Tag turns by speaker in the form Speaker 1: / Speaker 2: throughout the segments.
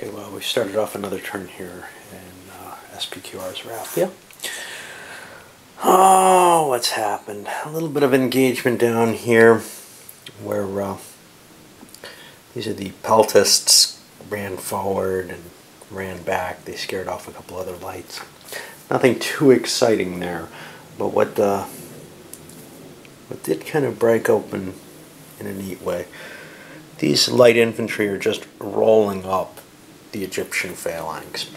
Speaker 1: Okay, well, we started off another turn here in SPQR's Raphia. Oh, what's happened? A little bit of engagement down here where these are the peltists ran forward and ran back. They scared off a couple other lights. Nothing too exciting there, but what did kind of break open in a neat way, these light infantry are just rolling up the Egyptian phalanx.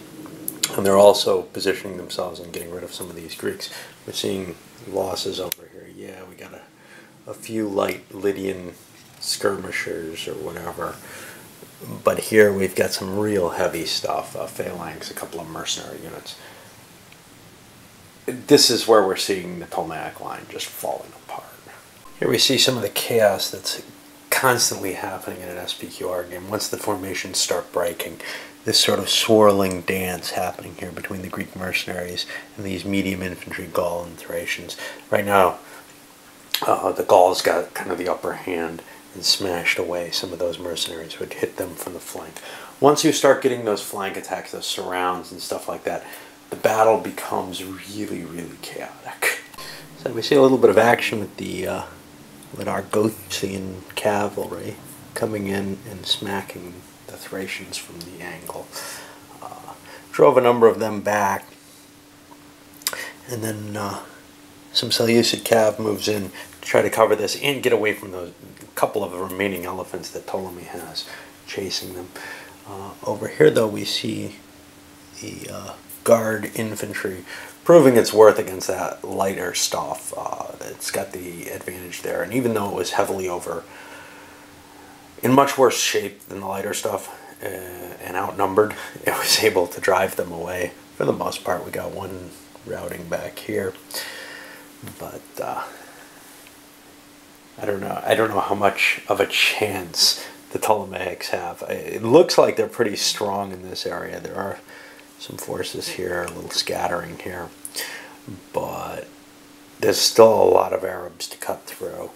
Speaker 1: And they're also positioning themselves and getting rid of some of these Greeks. We're seeing losses over here. Yeah, we got a few light Lydian skirmishers or whatever. But here we've got some real heavy stuff. Phalanx, a couple of mercenary units. This is where we're seeing the Ptolemaic line just falling apart. Here we see some of the chaos that's constantly happening in an SPQR game. Once the formations start breaking, this sort of swirling dance happening here between the Greek mercenaries and these medium infantry Gaul and Thracians. Right now, the Gauls got kind of the upper hand and smashed away some of those mercenaries who had hit them from the flank. Once you start getting those flank attacks, those surrounds and stuff like that, the battle becomes really, really chaotic. So we see a little bit of action with the with our Gothian cavalry coming in and smacking the Thracians from the angle. Drove a number of them back, and then some Seleucid cav moves in to try to cover this and get away from those couple of the remaining elephants that Ptolemy has chasing them. Over here, though, we see the guard infantry proving its worth against that lighter stuff. It's got the advantage there, and even though it was heavily in much worse shape than the lighter stuff and outnumbered, it was able to drive them away. For the most part, we got one routing back here, but I don't know how much of a chance the Ptolemaics have. It looks like they're pretty strong in this area. There are some forces here, a little scattering here, but there's still a lot of Arabs to cut through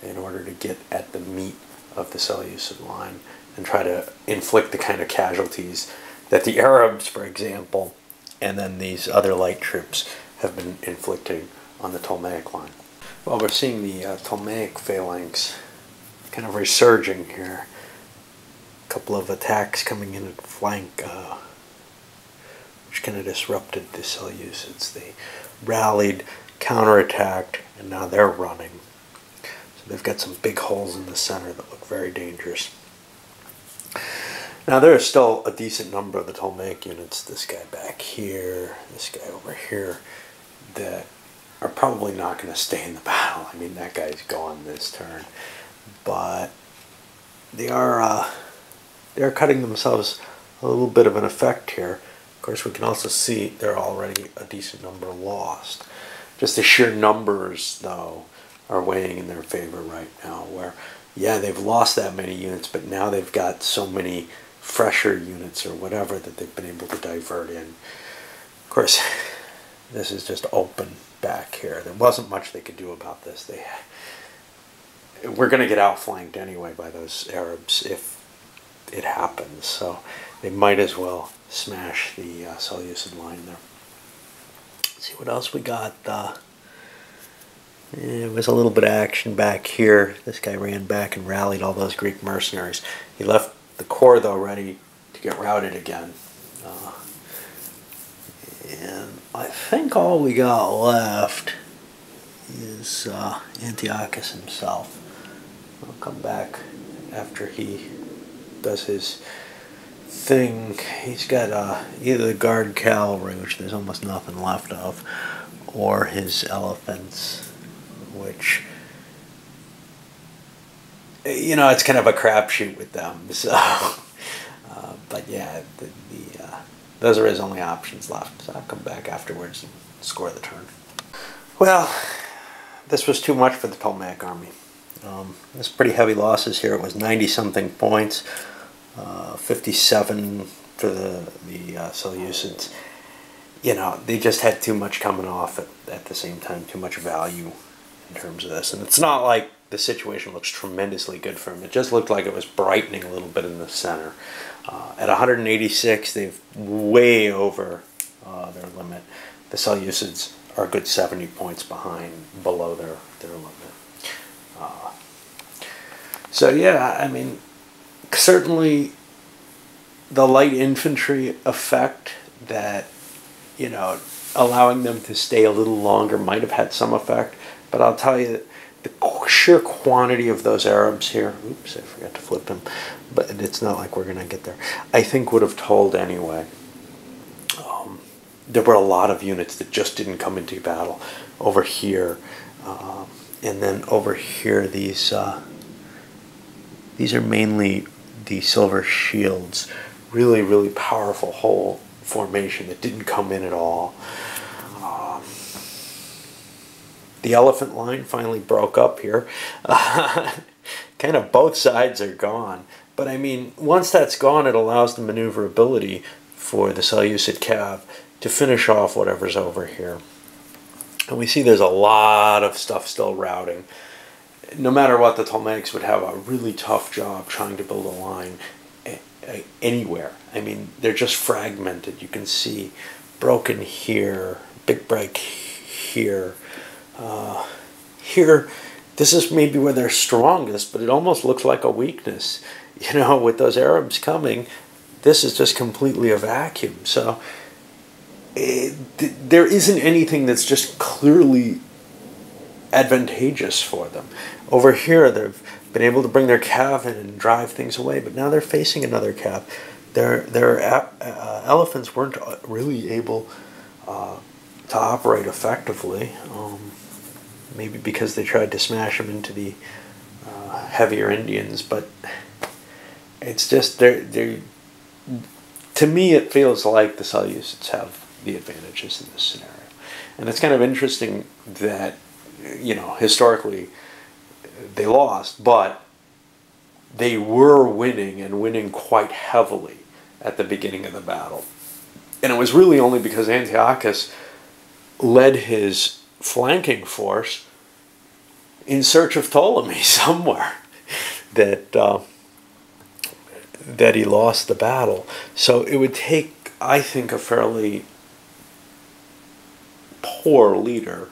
Speaker 1: in order to get at the meat of the Seleucid line and try to inflict the kind of casualties that the Arabs, for example, and then these other light troops have been inflicting on the Ptolemaic line. Well, we're seeing the Ptolemaic phalanx kind of resurging here. A couple of attacks coming in at flank, which kind of disrupted the Seleucids. They rallied, counterattacked, and now they're running. So they've got some big holes in the center that look very dangerous. Now there is still a decent number of the Ptolemaic units, this guy back here, this guy over here, that are probably not going to stay in the battle. I mean, that guy's gone this turn. But they're cutting themselves a little bit of an effect here. Of course, we can also see there are already a decent number lost. Just the sheer numbers, though, are weighing in their favor right now, where, yeah, they've lost that many units, but now they've got so many fresher units or whatever that they've been able to divert in. Of course, this is just open back here. There wasn't much they could do about this. We're going to get outflanked anyway by those Arabs if it happens, so they might as well smash the Seleucid line there. Let's see what else we got. There was a little bit of action back here. This guy ran back and rallied all those Greek mercenaries. He left the corps, though, ready to get routed again. And I think all we got left is Antiochus himself. I'll come back after he does his thing. He's got either the guard cavalry, which there's almost nothing left of, or his elephants, which, you know, it's kind of a crapshoot with them. So, but yeah, those are his only options left. So I'll come back afterwards and score the turn. Well, this was too much for the Ptolemaic army. There's pretty heavy losses here. It was 90-something points, 57 for the Seleucids. You know, they just had too much coming off at the same time, too much value in terms of this. And it's not like the situation looks tremendously good for them. It just looked like it was brightening a little bit in the center. At 186, they've way over their limit. The Seleucids are a good 70 points below their limit. So yeah, I mean, certainly the light infantry effect that, you know, allowing them to stay a little longer might have had some effect, but I'll tell you, the sheer quantity of those Arabs here, oops, I forgot to flip him, but it's not like we're going to get there, I think would have told anyway. There were a lot of units that just didn't come into battle over here, and then over here these are mainly the silver shields, really, really powerful whole formation that didn't come in at all. The elephant line finally broke up here. Kind of both sides are gone. But I mean, once that's gone, it allows the maneuverability for the Seleucid cav to finish off whatever's over here. And we see there's a lot of stuff still routing. No matter what, the Ptolemaics would have a really tough job trying to build a line anywhere. I mean, they're just fragmented. You can see broken here, big break here. Here, this is maybe where they're strongest, but it almost looks like a weakness. You know, with those Arabs coming, this is just completely a vacuum. So there isn't anything that's just clearly advantageous for them. Over here, they've been able to bring their cav in and drive things away, but now they're facing another cav. Their elephants weren't really able to operate effectively. Maybe because they tried to smash them into the heavier Indians, but it's just to me it feels like the Seleucids have the advantages in this scenario. And it's kind of interesting that, you know, historically they lost, but they were winning, and winning quite heavily at the beginning of the battle. And it was really only because Antiochus led his flanking force in search of Ptolemy somewhere that that he lost the battle. So it would take, I think, a fairly poor leader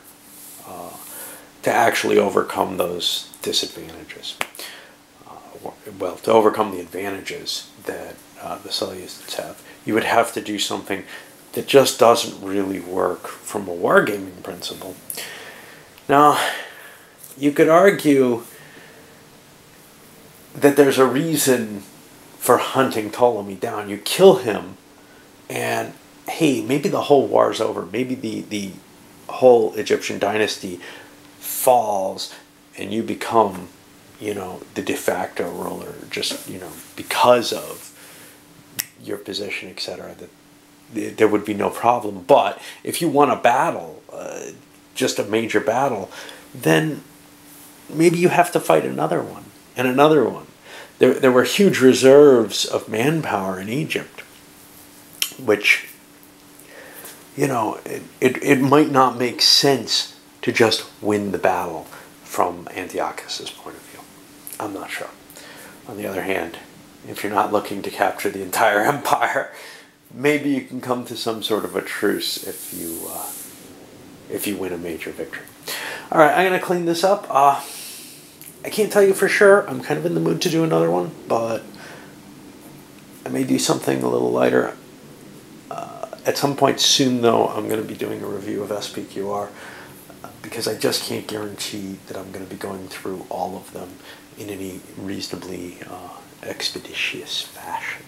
Speaker 1: to actually overcome those disadvantages. Well, to overcome the advantages that the Seleucids have, you would have to do something that just doesn't really work from a wargaming principle. Now, you could argue that there's a reason for hunting Ptolemy down. You kill him, and hey, maybe the whole war's over. Maybe the whole Egyptian dynasty falls, and you become, you know, the de facto ruler, just, you know, because of your position, etc. That there would be no problem. But if you won a battle, just a major battle, then maybe you have to fight another one and another one. There were huge reserves of manpower in Egypt, which, you know, it might not make sense to just win the battle from Antiochus's point of view. I'm not sure. On the other hand, if you're not looking to capture the entire empire, maybe you can come to some sort of a truce if you win a major victory. All right, I'm going to clean this up. I can't tell you for sure. I'm kind of in the mood to do another one, but I may do something a little lighter. At some point soon, though, I'm going to be doing a review of SPQR because I just can't guarantee that I'm going to be going through all of them in any reasonably expeditious fashion.